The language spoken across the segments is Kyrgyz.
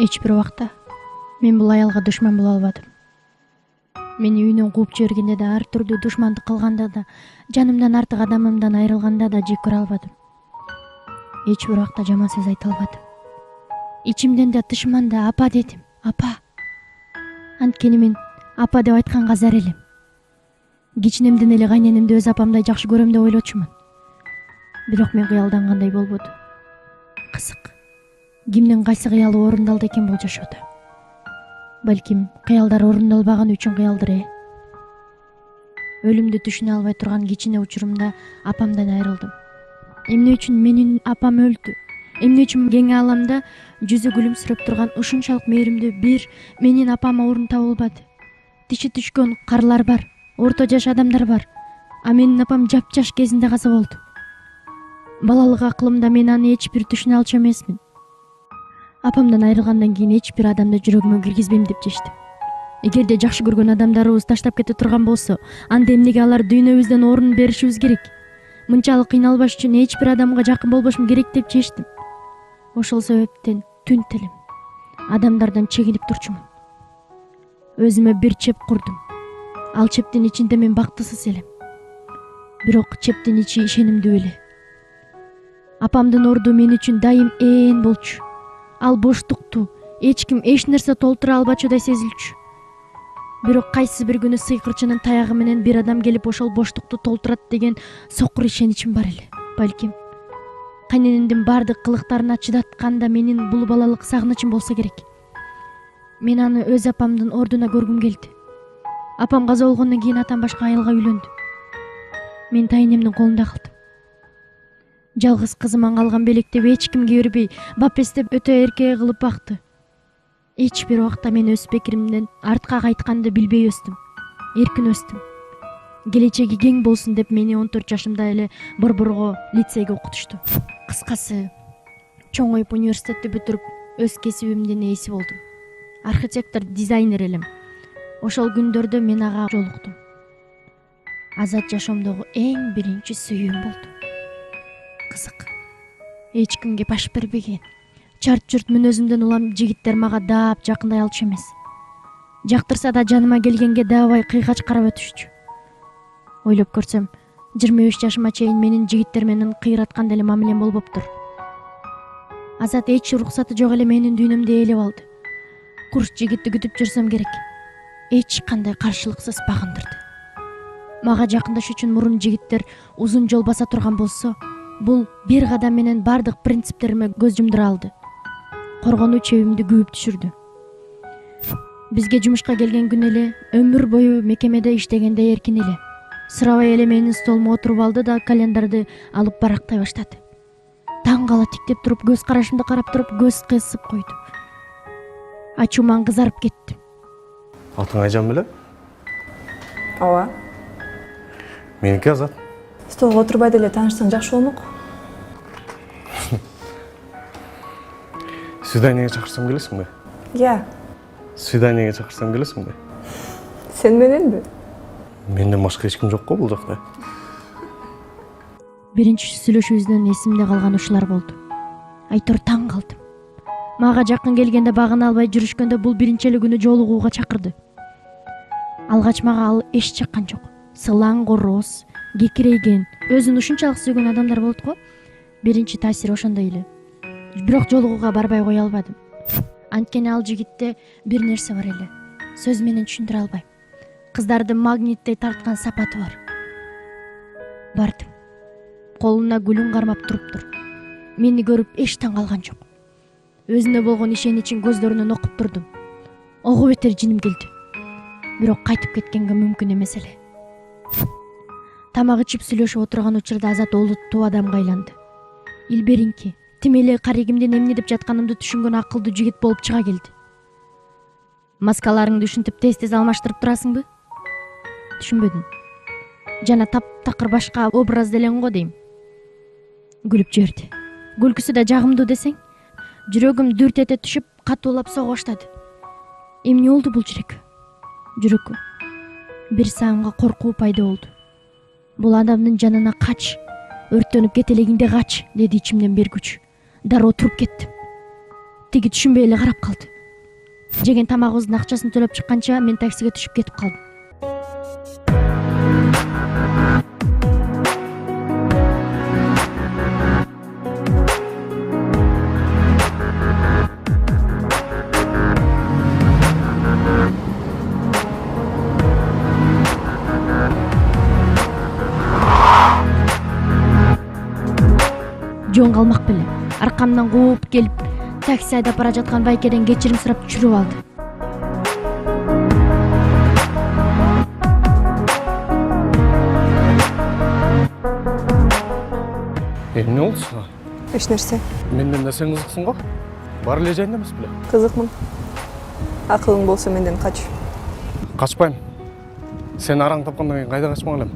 Эч бир убакта мен бул аялга душман боло албадым. Мени үйүнөн кууп жибергенде да, ар түрдүү душмандык кылганда да, жанымдан артык адамымдан айрылганда да жек көрө албадым. Эч бир убакта жаман сөз айта албадым. Ичимден да тышыман да апа дедим, апа. Анткени мен апа деп айтканга зар элем. Кичинемден эле кайненемди өз апамдай жакшы көрөм деп ойлочумун. Бирок мен кыялдангандай болбоду. Кызык. Кимдин кайсы кыялы орундалды экен бул жашоодо? Балким кыялдар орундалбаган үчүн кыялдыр. Өлүмдү түшүнө албай турган кичине учурумда апамдан айрылдым. Эмне үчүн менин апам өлдү? Эмне үчүн кең ааламда жүзү күлүмсүрөп турган ушунчалык мээримдүү бир менин апам орун табылбады? Тиши түшкөн карлар бар, орто жаш адамдар бар. А менин апам жапжаш кезинде каза болду. Балалык акылымда мен аны эч бир түшүнө алчу эмесмин. Апамдан айрылгандан кийин эч бир адамды жүрөгүмө киргизбейм деп чечтим. Эгерде жакшы көргөн адамдарыбыз таштап кете турган болсо, анда эмнеге алар дүйнөбүздөн орун беришибиз керек? Мынчалык кыйналбаш үчүн эч бир адамга жакын болбошум керек деп чечтим. Ошол себептен түн телим адамдардан чегинип турчумун. Өзүмө бир чеп курдум. Ал чептин ичинде мен бактысыз элем. Бирок чептин ичи ишенимдүү эле. Апамдын орду мен үчүн дайым ээн болчу. Ал боштукту эч ким эч нерсе толтура албачудай сезилчү. Бирок кайсы бир күнү сыйкырчынын таягы менен бир адам келип ошол боштукту толтурат деген сокур ишеничим бар эле. Балким кайненемдин бардык кылыктарына чыдатканда менин бул балалык сагынычым болсо керек. Мен аны өз апамдын ордуна көргүм келди. Апам каза болгондон кийин атам башка аялга үйлөндү. Мен тайнемдин колунда калдым. Жалгыз кызыман калган белектеп эч кимге бербей, бапестеп өтө эрке кылып бакты. Эч бир убакта мен өз пикиримден артка кайтканды билбей өстүм. Эркин өстүм. Келечеги кең болсун деп мени 14 жашымда эле Борборго лицейге окутушту. Кыскасы, чоңоюп университетти бүтүрүп, өз кесибимдин ээси болдум. Архитектор, дизайнер элем. Ошол күндөрдө мен ага жолуктум. Азат жашоомдогу эң биринчи сүйүүм болду. Кызык. Эч кимге баш бербеген, чарт-чурт мүнөзүмдөн улам жигиттер мага даап жакындай алчу эмес. Жактырса да жаныма келгенге даабай кыйгач карап өтүшчү. Ойлоп көрсөм, 23 жашыма чейин менин жигиттер менен кыйраткандай эле мамилем болбоптур. Азат эч уруксаты жок эле менин дүйнөмдү ээлеп алды. Курс жигитти күтүп жүрсөм керек. Эч кандай каршылыксыз багындырды. Мага жакындаш үчүн мурун жигиттер узун жол баса турган болсо, бул бир кадам менен бардык принциптериме көз жумдура алды. Коргонуу чебимди күйүп түшүрдү. Бизге жумушка келген күнү эле өмүр бою мекемеде иштегендей эркин эле. Сурабай эле менин столума отуруп алды да календарды алып барактай баштады. Таң кала тиктеп туруп, көз карашымды карап туруп, көз кысып койду. Ачууман кызарып кеттим. Атың Айжан беле? Ооба. Меники Азат. Столго отурбай деле таанышсаң жакшы болмок. Свиданиеге чакырсам келесиңби? Свиданиеге чакырсам келесиңби? Сен мененби? Менден башка эч ким жок го бул жакта. Биринчи сүйлөшүүбүздөн эсимде калган ушулар болду. Айтор таң калдым. Мага жакын келгенде багына албай жүрүшкөндө бул биринчи эле күнү жолугууга чакырды. Алгач мага ал эч жаккан жок. Сылаң короз, кекирейген, өзүн ушунчалык сүйгөн адамдар болот го. Биринчи таасир ошондой эле. Бирок жолугууга барбай кое албадым. Анткени ал жигитте бир нерсе бар эле. Сөз менен түшүндүрө албайм. Кыздарды магниттей тарткан сапаты бар. Бардым. Колуна гүлүн кармап туруптур. Мени көрүп эч таң калган жок. Өзүнө болгон ишеничин көздөрүнөн окуп турдум. Ого бетер жиним келди. Бирок кайтып кеткенге мүмкүн эмес эле. Тамак ичип сүйлөшүп отурган учурда Азат олуттуу адамга айланды. Илберинки, тим эле карегимдин эмне деп жатканымды түшүнгөн акылдуу жигит болуп чыга келди. Маскаларыңды ушинтип тез-тез алмаштырып турасыңбы? Түшүнбөдүм. Жана таптакыр башка образ делең го дейм. Күлүп жиберди. Күлкүсү да жагымдуу десең. Жүрөгүм дүрт эте түшүп, катуулап сого баштады. Эмне болду бул жүрөккө? Жүрөккө бир саамга коркуу пайда болду. Бул адамдын жанына кач, өрттөнүп кетелегиңде кач, деди ичимден бир күч. Дароо туруп кеттим. Тиги түшүнбөй эле карап калды. жеген тамагыбыздын акчасын төлөп чыкканча мен таксиге түшүп кетип калдым. Жөн калмак беле аркамдан кууп келип такси айдап бара жаткан байкеден кечирим сурап түшүрүп алды. Эмне болду сага? Эч нерсе. Менден нерсең кызыксың го? Бар эле жайында эмес беле? Кызыкмын. Акылың болсо менден кач. Качпайм. Сен араң тапкандан кийин кайда качмак элем?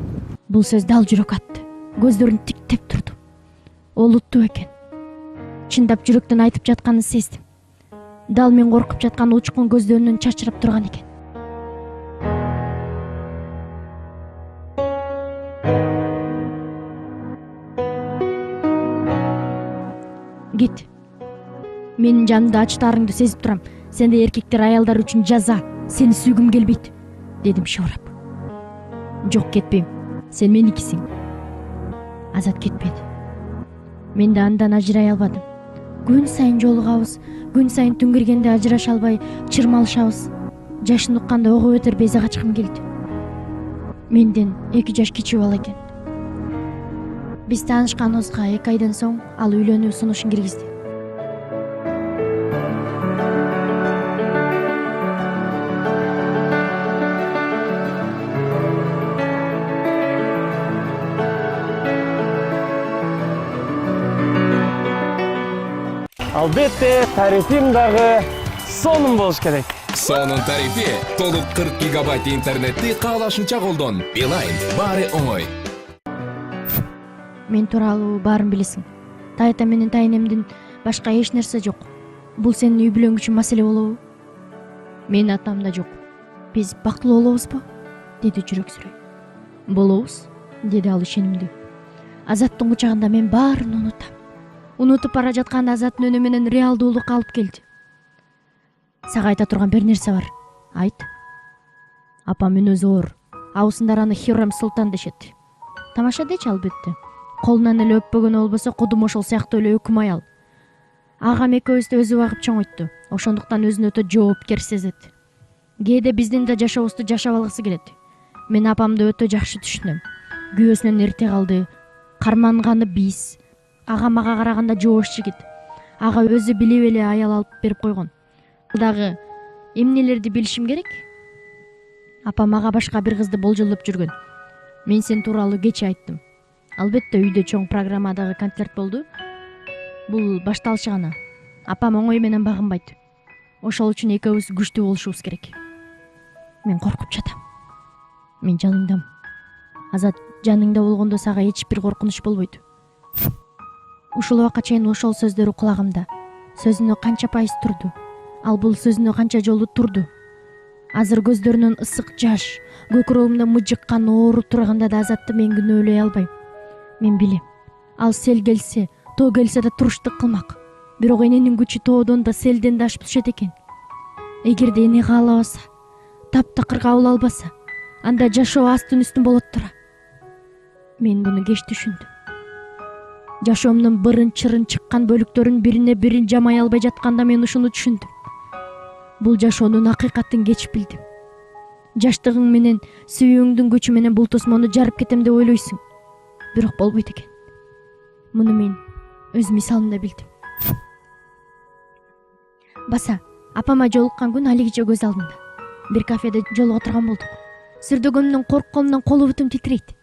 Бул сөз дал жүрөк атты. Көздөрүн тиктеп турду. Олуттуу экен. Чындап жүрөктөн айтып жатканын сездим. Дал мен коркуп жаткан учкун көздөрүнөн чачырап турган экен. Кет. Менин жанымда ачтаарыңды сезип турам. Сенде эркектер аялдар үчүн жаза. Сени сүйгүм келбейт, дедим шыбырап. Жок, кетпейм. Сен меникисиң. Азат кетпеди. Мен да андан ажырай албадым. Күн сайын жолугабыз, күн сайын түн киргенде ажыраша албай чырмалышабыз. Жашын укканда ого бетер безе качкым келди. Менден 2 жаш кичүү бала экен. Биз таанышканыбызга 2 айдан соң ал үйлөнүү сунушун киргизди. Албетте, тарифим дагы сонун болуш керек. Сонун тарифи толук 40 гигабайт интернетти каалашынча колдон. Билайн баары оңой. Мен тууралуу баарын билесиң. Тайта менен тайнемдин башка эч нерсе жок. Бул сенин үй бүлөң үчүн маселе болобу? Менин атам да жок. Биз бактылуу болобузбу? Деди жүрөксүрөй. Болобуз, деди ал ишенимдүү. Азаттын кучагында мен баарын унутам. Унутуп бара жатканда Азаттын үнү менен реалдуулукка алып келди. Сага айта турган бир нерсе бар. Айт. Апам үнөзү оор. Абысындар аны Хюррем Султан дешет. Тамаша дечи, албетте. Колунан эле өппөгөн болбосо кудум ошол сыяктуу эле өкүм аял. Агам экөөбүздү өзү багып чоңойтду. Ошондуктан өзүн өтө жоопкер сезет. Кээде биздин да жашообузду жашап алгысы келет. Мен апамды өтө жакшы түшүнөм. Күйөөсүнөн эрте калды. Карманганы биз. Ага мага караганда жоош жигит. Ага өзү билип эле аял алып берип койгон. Дагы эмнелерди билишим керек? Апам ага башка бир кызды болжолдоп жүргөн. Мен сен тууралуу кече айттым. Албетте үйдө чоң программадагы концерт болду. Бул башталышы гана. Апам оңой менен багынбайт. Ошол үчүн экөөбүз күчтүү болушубуз керек. Мен коркуп жатам. Мен жаныңдам. Азат, жаныңда болгондо сага эч бир коркунуч болбойт. Ушул убакка чейин ошол сөздөрү кулагымда. Сөзүнө канча пайыз турду. Ал бул сөзүнө канча жолу турду. Азыр көздөрүнөн ысык жаш, көкүрөгүмдө мыжыккан ооруп турганда да Азатты мен күнөөлөй албайм. Мен билем. Ал сел келсе, тоо келсе да туруштук кылмак. Бирок эненин күчү тоодон да селден да ашып түшөт экен. Эгерде эне каалабаса, таптакыр кабыл албаса, анда жашоо астын үстүн болот тура. Мен буну кеч түшүндүм. Жашоомдун бырын-чырын чыккан бөлүктөрүн бирине бирин жамай албай жатканда мен ушуну түшүндүм. Бул жашоонун акыйкатын кеч билдим. Жаштыгың менен, сүйүүңдүн күчү менен бул тосмону жарып кетем деп ойлойсуң. Бирок болбойт экен. Муну мен өз мисалымда билдим. Баса, апама жолуккан күн алигиче көз алдымда. Бир кафеде жолуга турган болдук. Сүрдөгөнүмдөн коркконумдан колу бутум титирейт.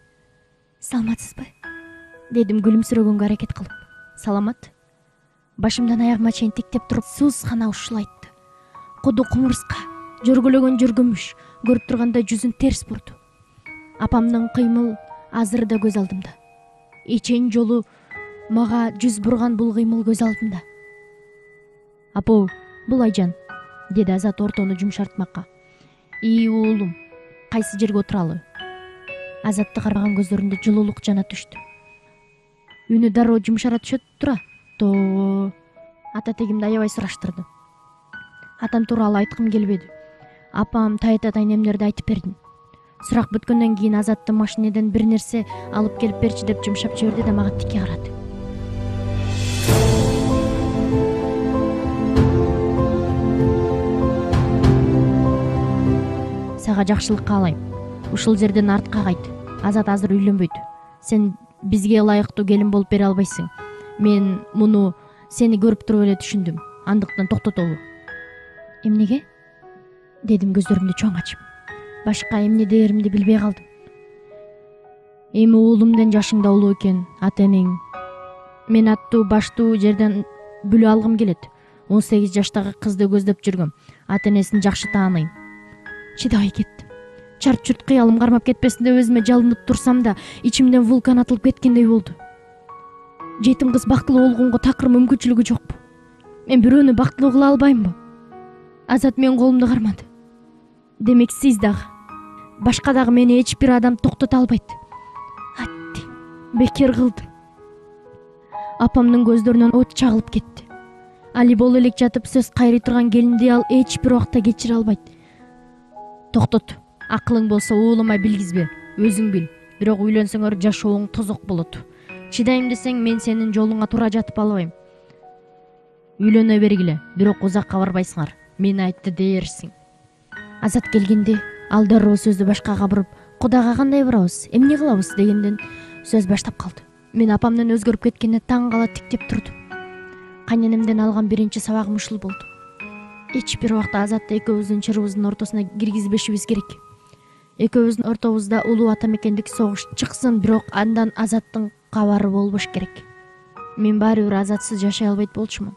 Саламатсызбы? Дедим күлүмсүрөгөнгө аракет кылып. Саламат. Башымдан аягыма чейин тиктеп туруп сууз гана ушул айтты. Куду кумурска, жөргөлөгөн жөргөмүш, көрүп тургандай жүзүн терс бурду. Апамдын кыймыл азыр да көз алдымда. Эчен жолу мага жүз бурган бул кыймыл көз алдымда. Апа, бул Айжан, деди Азат ортону жумшартмакка. Уулум, кайсы жерге отуралы? Азатты караган көздөрүндө жылуулук жана түштү. Үнү дароо жумшара түшөт тура. Ата тегимди аябай сураштырды. Атам тууралуу айткым келбеди. Апам тайта тайнемдерди айтып бердим. Сурак бүткөндөн кийин Азатты машинеден бир нерсе алып келип берчи деп жумшап жиберди да мага тикке карады. Сага жакшылык каалайм. Ушул жерден артка кайт. Азат азыр үйлөнбөйт. Сен бизге ылайыктуу келин болуп бере албайсың. Мен муну сени көрүп туруп эле түшүндүм. Андыктан токтотолу. Эмнеге? Дедим көздөрүмдү чоң ачып. Башка эмне дээримди билбей калдым. Эми уулумден жашың да улуу экен, ата-энең. Мен аттуу баштуу жерден бүлө алгым келет. 18 жаштагы кызды көздөп жүргөм. Ата-энесин жакшы тааныйм. Чыдабай кеттим. Чарт-чурт кыялым кармап кетпесин деп өзүмө жалынып турсам да, ичимден вулкан атылып кеткендей болду. Жетим кыз бактылуу болгонго такыр мүмкүнчүлүгү жокпу? Мен бирөөнү бактылуу кыла албаймбы? Азат менин колумду кармады. Демек сиз дагы, башка дагы мени эч бир адам токтото албайт. Атти, бекер кылдым. Апамдын көздөрүнөн от чагылып кетти. Али боло элек жатып сөз кайрый турган келинди ал эч бир убакта кечире албайт. Токтот. Акылың болсо уулума билгизбе, өзүң бил. Бирок үйлөнсөңөр жашооң тозок болот. Чыдайм десең мен сенин жолуңа туура жатып албайм. Үйлөнө бергиле, бирок узакка барбайсыңар. Мен айтты дээрсиң. Азат келгенде ал дароо сөздү башкага буруп, Кудайга кандай барабыз, эмне кылабыз дегенден сөз баштап калды. Мен апамдын өзгөрүп кеткенине таң кала тиктеп турдум. Кайненемден алган биринчи сабагым ушул болду. Эч бир убакта Азатты экөөбүздүн чырыбыздын ортосуна киргизбешибиз керек. Экөөбүздүн ортобузда улуу ата мекендик согуш чыксын, бирок андан Азаттын кабары болбош керек. Мен баары бир Азатсыз жашай албайт болчумун.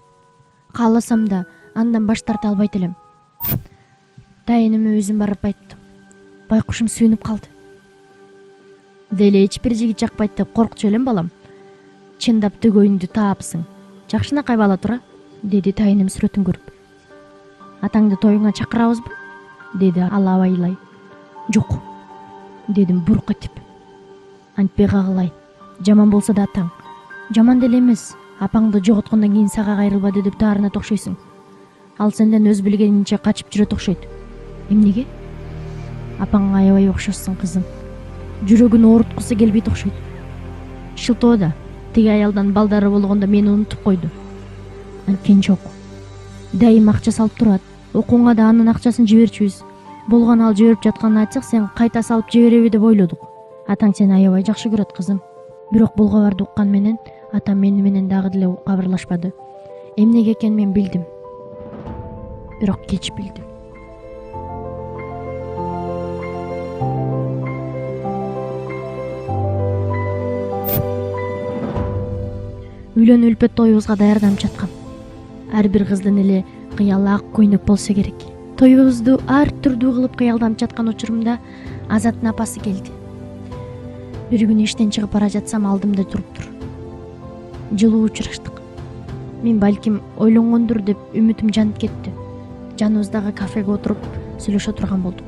Кааласам да андан баш тарта албайт элем. Тайыныма өзүм барып айттым. Байкушум сүйүнүп калды. Деле эч бир жигит жакпайт деп коркчу элем балам. Чындап төгөйүңдү таапсың. Жакшынакай бала тура, деди тайыным сүрөтүн көрүп. Атаңды тоюңа чакырабызбы? Деди ал абайлай. Жок, дедим бурк этип. Антпей кагылай. Жаман болсо да атаң. Жаман деле эмес. Апаңды жоготкондон кийин сага кайрылбады деп таарына токшойсуң. Ал сенден өз билгенинче качып жүрөт окшойт. Эмнеге? Апаңга аябай окшошсуң, кызым. Жүрөгүн ооруткусу келбейт окшойт. Шылтоо да тиги аялдан балдары болгондо мени унутуп койду. Анткени жок. Дайым акча салып турат. Окууңа да анын акчасын жиберчүбүз. Болгон ал жиберип жатканын айтсак, сен кайта салып жибереби деп ойлодук. Атаң сени аябай жакшы көрөт, кызым. Бирок бул кабарды уккан менен атам мени менен дагы деле кабарлашпады. Эмнеге экенин мен билдим. Бирок кеч билдим. Үйлөнүү үлпөт тоюбузга даярданып жаткам. Ар бир кыздын эле кыялы ак көйнөк болсо керек. Тоюбузду ар түрдүү кылып кыялданып жаткан учурумда Азаттын апасы келди. Бир күнү иштен чыгып бара жатсам алдымда туруптур. Жылуу учураштык. Мен балким ойлонгондур деп үмүтүм жанып кетти. Жаныбыздагы кафеге отуруп сүйлөшө турган болдук.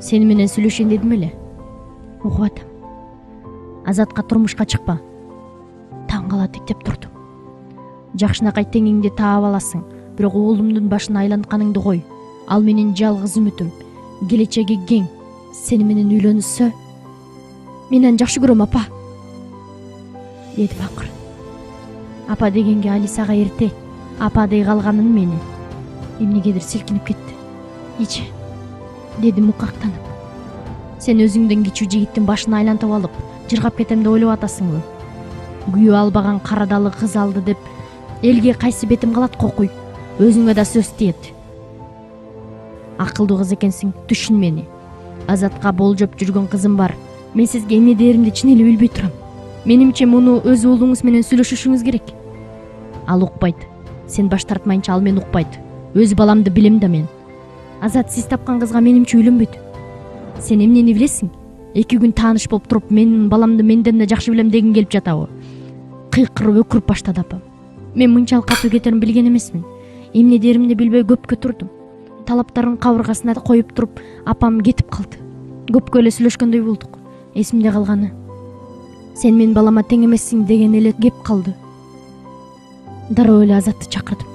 Сени менен сүйлөшөйүн дедим эле. Угуп атам. Азатка турмушка чыкпа. Таң кала тиктеп турдум. Жакшынакай теңиңди таап аласың, бирок уулумдун башын айлантканыңды кой. Ал менин жалгыз үмүтүм. Келечеги кең. Сени менен үйлөнүшсө, мен жакшы көрөм, апа. Деди акырын. Апа дегенге Алисага эрте. Апа дей калганын мени эмнегедир силкинип кетти. Ичи, деди мукактанып. Сен өзүңдөн кичүү жигиттин башын айлантып алып, жыргап кетем деп ойлоп атасыңбы? Күйөө албаган карадалы кыз алды деп элге кайсы бетим калат, кокуй. Өзүңө да сөз тиет. Акылдуу кыз экенсиң, түшүн мени. Азатка болжоп жүргөн кызым бар. Мен сизге эмне дээримди чын эле билбей турам. Менимче муну өз уулуңуз менен сүйлөшүшүңүз керек. Ал укпайт. Сен баш тартмайынча ал мени укпайт. Өз баламды билем да мен. Азат сиз тапкан кызга менимче үйлөнбөйт. Сен эмнени билесиң? 2 күн тааныш болуп туруп, менин баламды менден да жакшы билем дегин келип жатабы? Кыйкырып өкүрүп баштады апам. Мен мынчалык катуу кетерин билген эмесмин. эмне деримди билбей көпкө турдум. Талаптарын кабыргасына коюп туруп, апам кетип калды. Көпкө эле сүйлөшкөндөй болдук. Эсимде калганы: сен менин балама тең эмессиң деген эле кеп калды. Дароо эле Азатты чакырдым.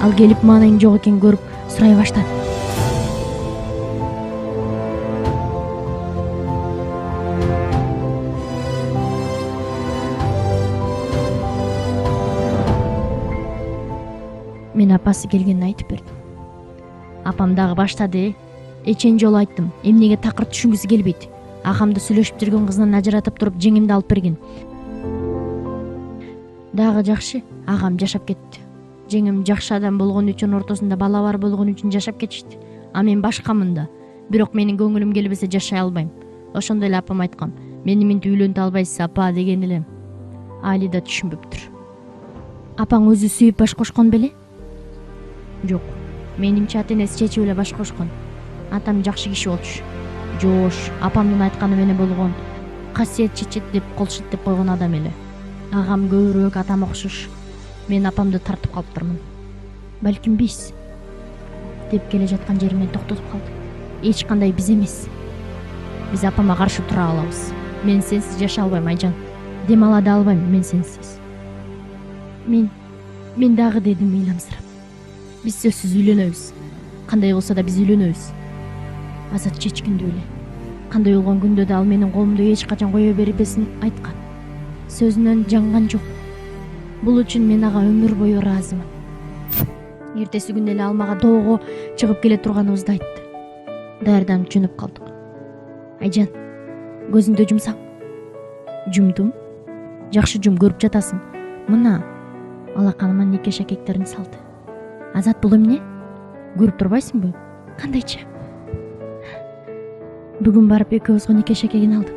Ал келип маанайым жок экенин көрүп сурай баштады. Мен апасы келгенин айтып бердим. Апам дагы баштады. Эчен жолу айттым, эмнеге такыр түшүнгүсү келбейт. Акамды сүйлөшүп жүргөн кызынан ажыратып туруп жеңимди алып берген. Дагы жакшы, агам жашап кетти. Жеңим жакшы адам болгон үчүн, ортосунда бала бар болгон үчүн жашап кетишти. А мен башкамын да. Бирок менин көңүлүм келбесе жашай албайм. Ошондой эле апам айткан: мени минтип үйлөнтө албайсыз апа деген элем. Али да түшүнбөптүр. Апаң өзү сүйүп баш кошкон беле? Жок. Менимче ата-энеси чечип эле баш кошкон. Атам жакшы киши болчу. Жоош, апамдын айтканы менен болгон. Касиет чечет деп кол шилтеп койгон адам эле. Агам көбүрөөк атама окшош. Мен апамды тартып калыптырмын. Балким биз деп келе жаткан жеримен токтотуп калды. Эч кандай биз эмес. Биз апама каршы тура алабыз. Мен сенсиз жашай албайм, Айжан. Дем ала да албайм мен сенсиз. Мен дагы дедим ыйламсырап. Биз сөзсүз үйлөнөбүз. Кандай болсо да биз үйлөнөбүз. Азат чечкиндүү эле. Кандай болгон күндө да ал менин колумду эч качан кое бербесин айткан. Сөзүнөн жанган жок. Бул үчүн мен ага өмүр бою ыраазымын. Эртеси күнү эле ал мага тоого чыгып келе турганыбызды айтты. Даярданып жөнөп калдык. Айжан, көзүңдү жумсаң. Жумдум. Жакшы жум, көрүп жатасың. Мына алаканыма нике шакектерин салды. Азат, бул эмне? Көрүп турбайсыңбы? Кандайча? Бүгүн барып экөөбүзгө нике шакегин алдым.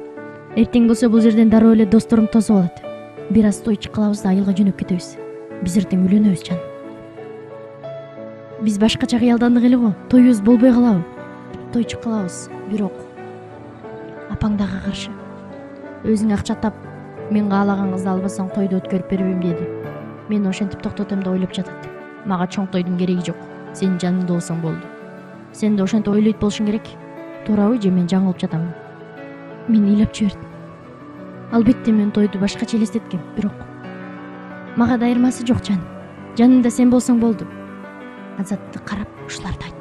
Эртең болсо бул жерден дароо эле досторум тосуп алат. Бир аз тойчук кылабыз да айылга жөнөп кетебиз. Биз эртең үйлөнөбүз, жаным. Биз башкача кыялдандык эле го. Тоюбуз болбой калабы? Тойчук кылабыз, бирок апаң дагы каршы. Өзүң акча тап, мен каалаган кызды албасаң тойду өткөрүп бербейм деди. Мен ошентип токтотом деп ойлоп жатат. Мага чоң тойдун кереги жок. Сен жанымда болсоң болду. Сен да ошентип ойлойт болушуң керек. Туурабы же мен жаңылып жатамбы? Мен ыйлап жибердим. Албетте мен тойду башкача элестеткем, бирок мага да айырмасы жок, жаным. Жанымда сен болсоң болду. Азатты карап ушуларды айттым.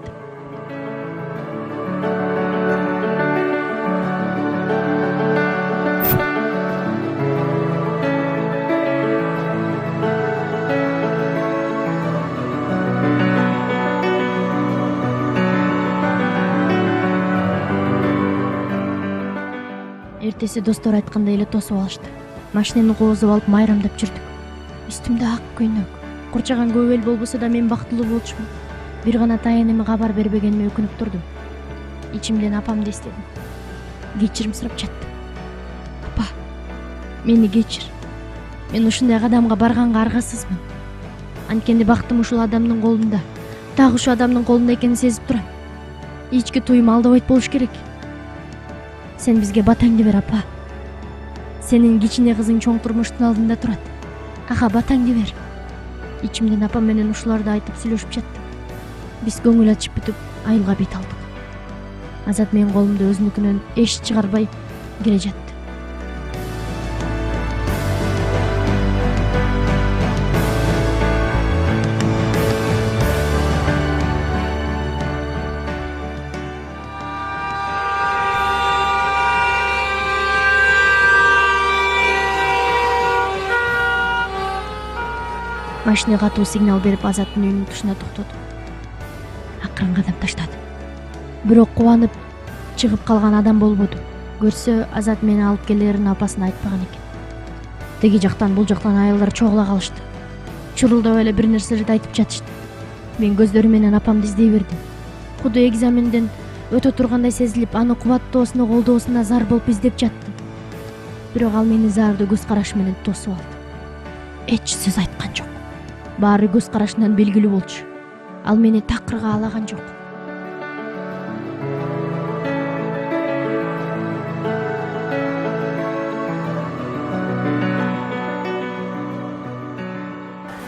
Эртеси достор айткандай эле тосуп алышты. Машинени коозуп алып майрамдап жүрдүк. Үстүмдө ак көйнөк. Курчаган көп эл болбосо да мен бактылуу болчумун. Бир гана таяныма кабар бербегениме өкүнүп турдум. Ичимден апамды эстедим. Кечирим сурап жаттым. Апа, мени кечир. Мен ушундай кадамга барганга аргасызмын. Анткени бактым ушул адамдын колунда. Дагы ушул адамдын колунда экенин сезип турам. Ички туюм алдабайт болуш керек. Сен бизге батаңды бер, апа. Сенин кичине кызың чоң турмуштун алдында турат. Ага, батаңды бер. Ичимден апам менен ушуларды айтып сүйлөшүп жаттым. Биз көңүл ачып бүтүп айылга бет алдык. Азат менин колумду өзүнүкүнөн эч чыгарбай келе жатты. Машина катуу сигнал берип Азаттын үйүнүн тушуна токтоду. Акырын кадам таштады. Бирок кубанып чыгып калган адам болбоду. Көрсө, Азат мени алып келерин апасына айтпаган экен. Теги жактан бул жактан айылдар чогула калышты. Чурулдап эле бир нерселерди айтып жатышты. Мен көздөрүм менен апамды издей бердим. Куду экзаменден өтө тургандай сезилип, аны кубаттоосуна, колдоосуна зар болуп издеп жаттым. Бирок ал мени зарды көз карашы менен тосуп алды. Эч сөз айткан жок. Баары көз карашынан белгилүү болчу. Ал мени такырга алаган жок.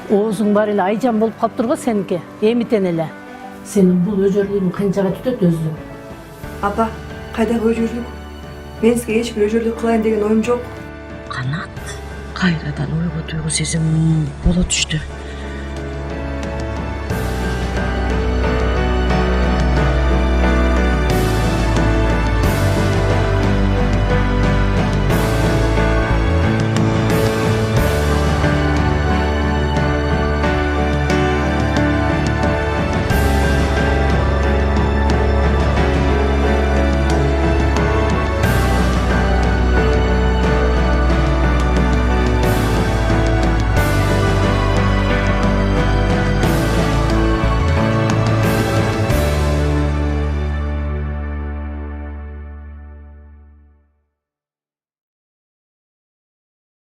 Оозуң бар эле айжан болуп калыптыр го сеники. Эмитен эле. Сенин бул өжөрлүгүң канчага түтөт өзүң? Апа, кайдагы өжөрлүк? Мен сизге эч бир өжөрлүк кылайын деген оюм жок. Канат кайрадан ойго туйгу сезим боло түштү.